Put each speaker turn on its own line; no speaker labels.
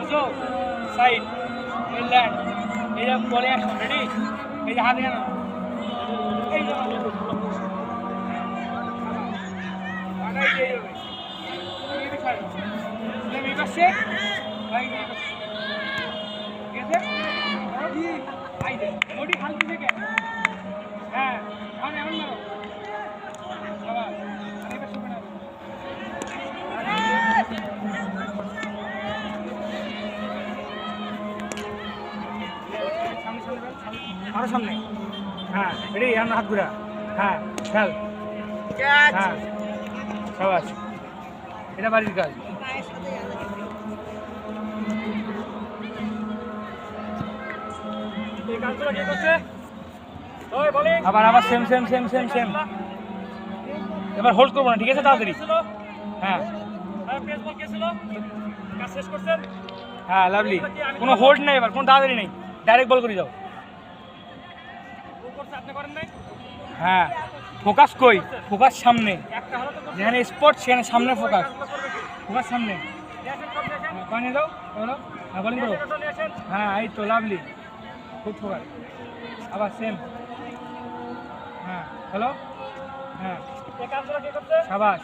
বুঝছো side land এই যে বলে অ্যাকশন রেডি এই যে হাত কেন এই যে আগাই দিয়ে যাবে এই বিষয় তুমি পাশে ভাই ঠিক আছে আই দে মোটি হালকা থেকে হ্যাঁ মানে এমন মারো বাবা আমি পাশে না আরো সামনে হ্যাঁ রেডি আমরা হাত ঘুরা হ্যাঁ খেল হ্যাঁ সাবাস এটা বাড়ির কাজ আবার আবার same same same same same এবার হোল্ড করবো না ঠিক আছে তাড়াতাড়ি হ্যাঁ হ্যাঁ লাভলি কোনো হোল্ড নেই এবার কোনো তাড়াতাড়ি নেই ডাইরেক্ট বল করে যাও হ্যাঁ ফোকাস কই ফোকাস সামনে যেখানে স্পট সেখানে সামনে ফোকাস ফোকাস সামনে পানি দাও হ্যাঁ বলিং করো হ্যাঁ এই তো লাভলি খুব ফোকাস আবার সেম হ্যাঁ হ্যালো হ্যাঁ সাবাস